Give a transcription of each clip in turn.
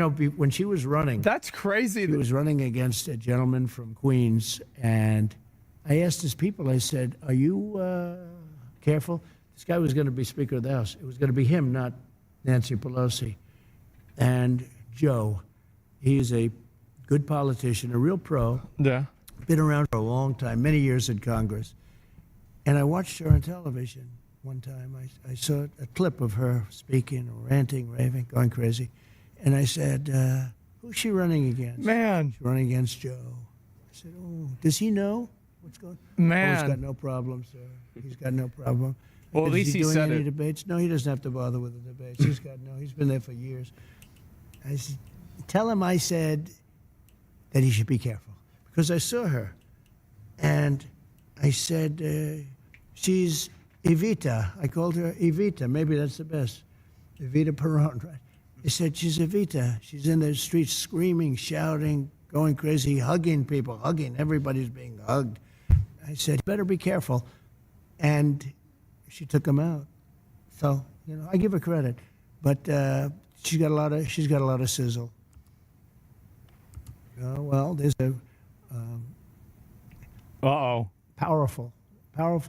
when she was running, That's crazy. she was running against a gentleman from Queens, and I asked his people, I said, are you careful? This guy was going to be Speaker of the House. It was going to be him, not Nancy Pelosi. And Joe, he is a good politician, a real pro. Yeah. Been around for a long time, many years in Congress. And I watched her on television one time. I saw a clip of her speaking, ranting, raving, going crazy. And I said, who's she running against? Man. She's running against Joe. I said, oh, does he know what's going on? Man. Oh, he's got no problem, sir. He's got no problem. Well, at Is least he doing said any it. debates? No, he doesn't have to bother with the debates. He's been there for years. I said, tell him I said that he should be careful. Because I saw her. And I said, she's Evita. I called her Evita. Maybe that's the best. Evita Peron, right? I said, she's Evita. She's in the streets screaming, shouting, going crazy, hugging people, hugging. Everybody's being hugged. I said, better be careful. And she took him out. So, I give her credit. But she's got a lot of sizzle. Oh, well, there's a powerful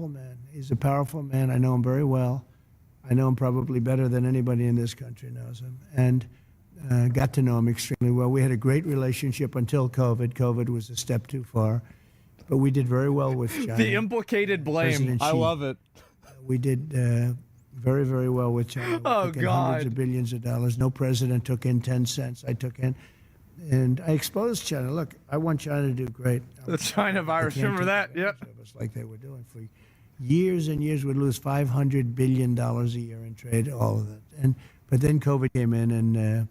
man. He's a powerful man. I know him very well. I know him probably better than anybody in this country knows him, and got to know him extremely well. We had a great relationship until COVID. COVID was a step too far, but we did very well with China. The implicated blame. President I Xi. love it. We did very, very well with China. We took in hundreds of billions of dollars. No president took in 10 cents. I took in. And I exposed China. Look, I want China to do great. The China virus. Remember that? Yep. Like they were doing for years and years. We'd lose $500 billion a year in trade, all of that. But then COVID came in, and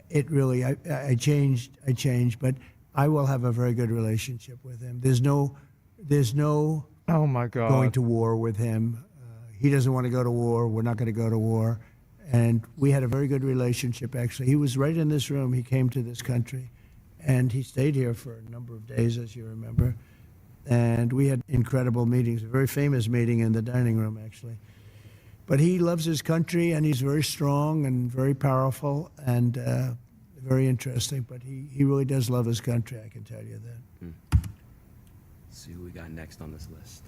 it really, I changed. But I will have a very good relationship with him. There's no Oh, my God. going to war with him. He doesn't want to go to war. We're not going to go to war. And we had a very good relationship, actually. He was right in this room. He came to this country, and he stayed here for a number of days, as you remember. And we had incredible meetings, a very famous meeting in the dining room, actually. But he loves his country, and he's very strong and very powerful and very interesting. But he really does love his country, I can tell you that. Let's see who we got next on this list.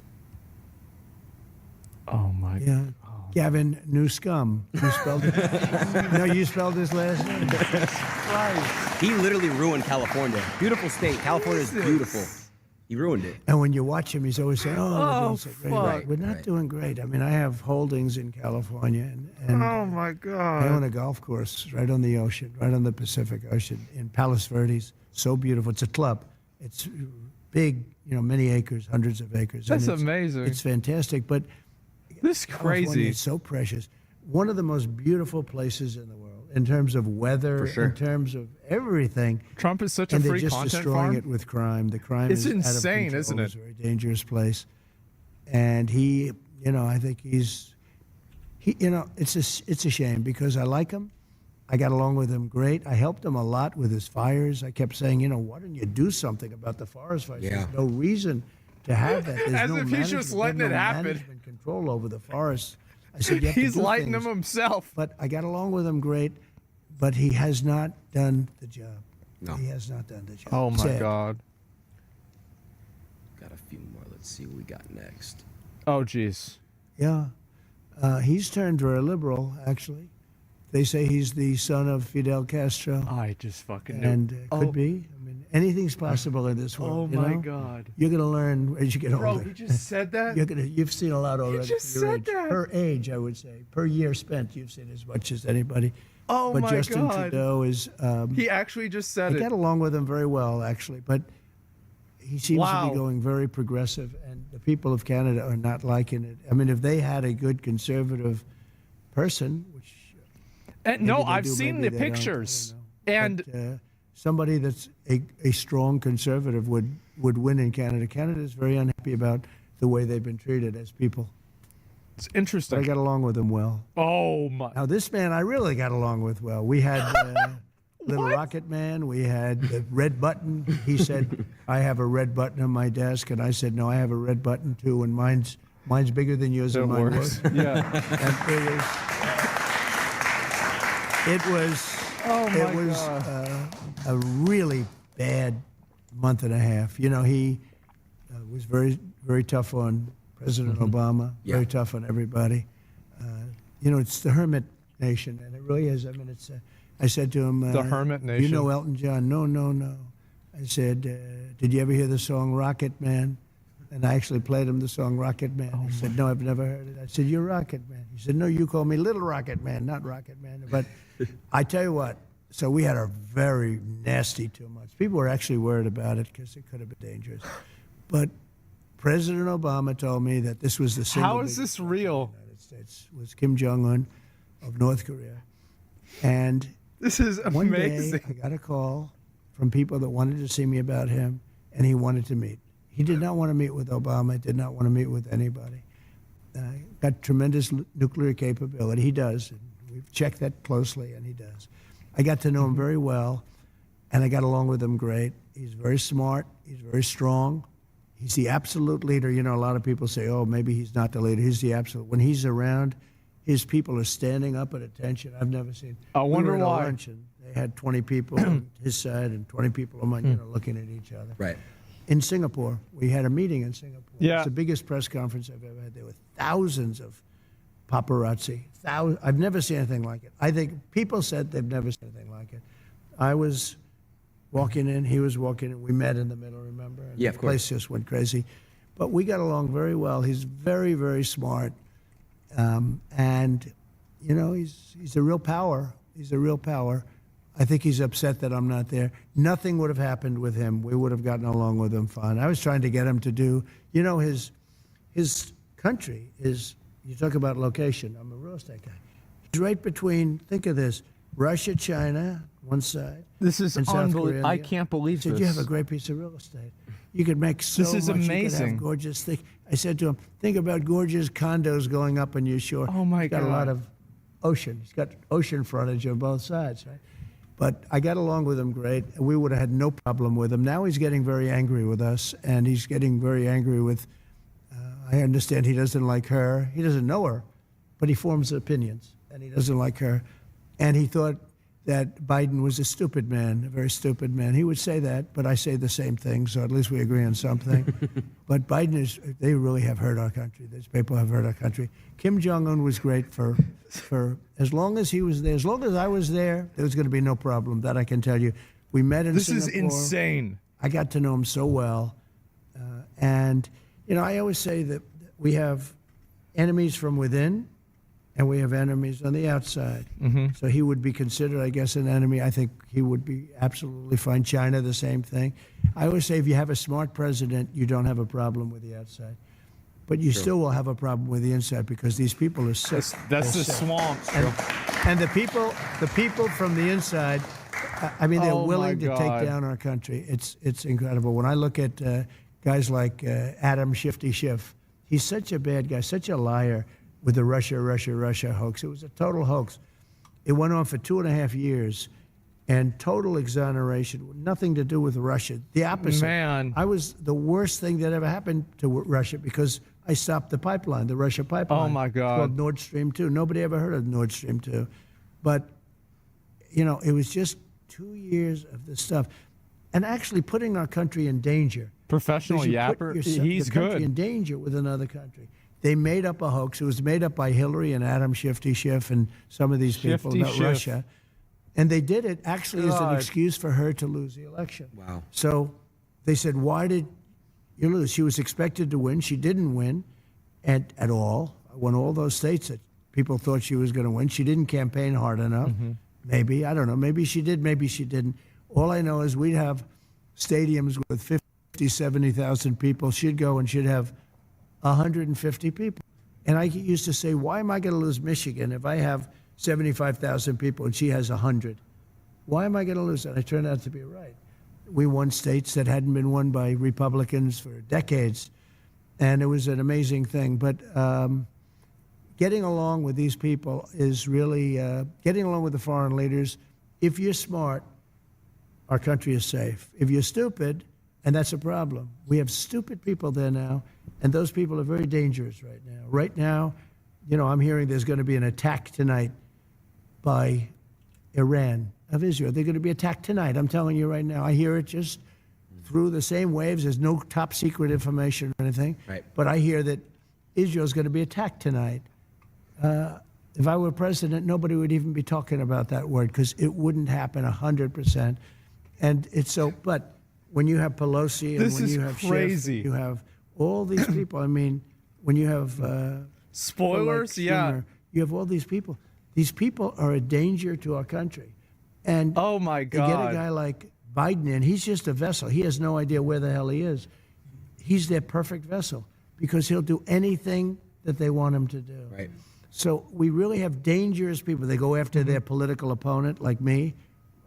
Oh, my God. Yeah. Gavin Newscomb. You spelled it? No, you spelled his last name. Right. He literally ruined California. Beautiful state. California is beautiful. He ruined it. And when you watch him, he's always saying, we're doing so great. fuck. We're not doing great. I mean, I have holdings in California, and Oh, my God. I own a golf course right on the ocean, right on the Pacific Ocean in Palos Verdes. So beautiful. It's a club. It's big, many acres, hundreds of acres. That's and amazing. It's fantastic. But This is California crazy. is so precious. One of the most beautiful places in the world in terms of weather, For sure. in terms of everything. Trump is such a And they're free just content destroying farm. it with crime. The crime It's is insane, out of control. isn't it? It's a very dangerous place. And he, I think it's a shame because I like him. I got along with him great. I helped him a lot with his fires. I kept saying, why don't you do something about the forest fires? Yeah. There's no reason to have that. There's As no if he's just management. letting They have it no happen. management control over the forests. I said, you have to He's do lighting things. them himself. But I got along with him great, but he has not done the job. No. He has not done the job. Oh, my Sad. God. Got a few more. Let's see what we got next. Oh, jeez. Yeah. He's turned very liberal, actually. They say he's the son of Fidel Castro. I just fucking knew. And could Oh. be. I mean, anything's possible in this Oh, world. my you know? God. You're going to learn as you get Bro, older. he just said that? You've seen a lot already. just for your said age. that. Per age, I would say. Per year spent, you've seen as much as anybody. Oh, but my Justin God. Trudeau is. He actually just said I it. get along with him very well, actually, but he seems to Wow. be going very progressive, and the people of Canada are not liking it. I mean, if they had a good conservative person, which And maybe no, they I've do, seen maybe the they don't, I pictures. don't know. And But, somebody that's a strong conservative would win in Canada. Canada is very unhappy about the way they've been treated as people. it's But I interesting. got along with them well. Oh, my. Now, this man I really got along with well. We had Little Rocket Man. We had the red button. He said, I have a red button on my desk. And I said, no, I have a red button too. And mine's bigger than yours It and mine works. works. Yeah. And it was Oh my It was a really bad month and a half. You know, he was very, very tough on President Obama, Yeah. very tough on everybody. You know, it's the hermit nation, and it really is. I mean, it's. I said to him, The hermit You nation. know Elton John? No, no, no. I said, did you ever hear the song Rocket Man? And I actually played him the song Rocket Man. He said, no, I've never heard it. I said, you're Rocket Man. He said, no, you call me Little Rocket Man, not Rocket Man. But I tell you what, so we had a very nasty 2 months. People were actually worried about it because it could have been dangerous. But President Obama told me that this was the single How is biggest this threat to real? the United States was Kim Jong-un of North Korea. And This is one amazing. day, I got a call from people that wanted to see me about him, and he wanted to meet. He did not want to meet with Obama, did not want to meet with anybody. Got tremendous nuclear capability. He does. And we've checked that closely, and he does. I got to know him very well, and I got along with him great. He's very smart. He's very strong. He's the absolute leader. You know, a lot of people say, oh, maybe he's not the leader. He's the absolute. When he's around, his people are standing up at attention. I've never seen. I wonder we were at why. a luncheon. They had 20 people on his side and 20 people on mine, you know, looking at each other. Right. In Singapore, we had a meeting in Singapore. Yeah. It's the biggest press conference I've ever had. There were thousands of paparazzi. I've never seen anything like it. I think people said they've never seen anything like it. I was walking in, he was walking in. We met in the middle, remember? And Yeah, of the course. place just went crazy. But we got along very well. He's very, very smart. And, you know, he's a real power. He's a real power. I think he's upset that I'm not there. Nothing would have happened with him. We would have gotten along with him fine. I was trying to get him to do, you know, his country is, you talk about location. I'm a real estate guy. He's right between, think of this, Russia, China, one side. This is and South Korea on unbelievable. the I other. can't believe He said, this. you have a great piece of real estate. You could make so This is much. You could amazing. have gorgeous things. I said to him, think about gorgeous condos going up on your shore. Oh, my He's got a God. lot of ocean. He's got ocean frontage on both sides, right? But I got along with him great. We would have had no problem with him. Now he's getting very angry with us, and he's getting very angry with, I understand he doesn't like her. He doesn't know her, but he forms opinions, and he doesn't like her. And he thought that Biden was a stupid man, a very stupid man. He would say that, but I say the same thing, so at least we agree on something. But Biden is, they really have hurt our country. These people have hurt our country. Kim Jong-un was great for as long as he was there. As long as I was there, there was going to be no problem. That I can tell you. We met in This Singapore. is insane. I got to know him so well. And, you know, I always say that we have enemies from within and we have enemies on the outside. So he would be considered, I guess, an enemy. I think he would be absolutely fine. China, the same thing. I always say if you have a smart president, you don't have a problem with the outside. But you still will have a problem with the inside because these people are sick. That's They're the sick. swamp. And the people from the inside, I mean, they're Oh, my willing to God. take down our country. It's incredible. When I look at guys like Adam Shifty Schiff, he's such a bad guy, such a liar with the Russia hoax. It was a total hoax. It went on for 2.5 years, and total exoneration, nothing to do with Russia. The opposite. Man. I was the worst thing that ever happened to Russia because I stopped the pipeline, the Russia pipeline. Oh, my It's God. called Nord Stream 2. Nobody ever heard of Nord Stream 2. But, you know, it was just 2 years of this stuff. And actually putting our country in danger. Professional Because you put yapper. the country good. in danger with another country. They made up a hoax. It was made up by Hillary and Adam Shifty Schiff and some of these people Shifty about Schiff. Russia. And they did it actually as an God. excuse for her to lose the election. Wow. So they said, why did you lose? She was expected to win. She didn't win at all. Won all those states that people thought she was going to win. She didn't campaign hard enough. Maybe. I don't know. Maybe she did. Maybe she didn't. All I know is we'd have stadiums with 50, 70,000 people. She'd go and she'd have 150 people. And I used to say, why am I going to lose Michigan if I have 75,000 people and she has 100? Why am I going to lose? And I turned out to be right. We won states that hadn't been won by Republicans for decades. And it was an amazing thing. But getting along with these people is really, getting along with the foreign leaders, if you're smart, our country is safe. If you're stupid, and that's a problem. We have stupid people there now, and those people are very dangerous right now. Right now, you know, I'm hearing there's going to be an attack tonight by Iran of Israel. They're going to be attacked tonight. I'm telling you right now. I hear it just through the same waves. There's no top secret information or anything. Right. But I hear that Israel's going to be attacked tonight. If I were president, nobody would even be talking about that word because it wouldn't happen 100%. And it's so, but when you have Pelosi and This when is you have crazy. Schiff, you have all these people. I mean, when you have Spoilers, like yeah. Schumer, you have all these people. These people are a danger to our country. And Oh my you get a God. guy like Biden in, he's just a vessel. He has no idea where the hell he is. He's their perfect vessel because he'll do anything that they want him to do. Right. So we really have dangerous people. They go after their political opponent, like me.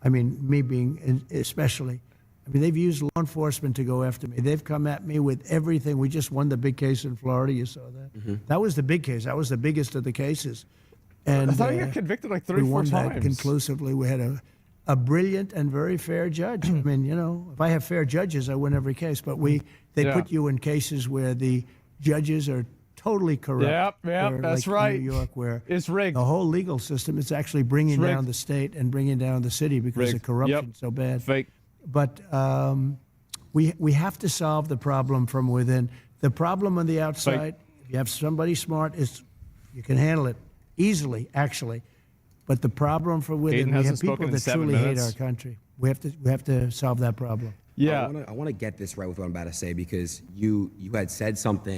I mean, me being especially. I mean, they've used law enforcement to go after me. They've come at me with everything. We just won the big case in Florida. You saw that. That was the big case. That was the biggest of the cases. And I thought you got convicted like 3 we or 4 won that times. conclusively. We had a brilliant and very fair judge. I mean, you know, if I have fair judges, I win every case. But they Yeah. put you in cases where the judges are totally corrupt. Yep, Where, that's like right. In New York, where It's rigged. the whole legal system is actually bringing It's rigged. down the state and bringing down the city because the Rigged. corruption Yep. so bad. Fake. But we have to solve the problem from within. The problem on the outside, if you have somebody smart, is you can handle it easily, actually. But the problem from within, Aidin we have hasn't people spoken in that 7 truly hate minutes. our country. We have to solve that problem. Yeah. I want to get this right with what I'm about to say because you had said something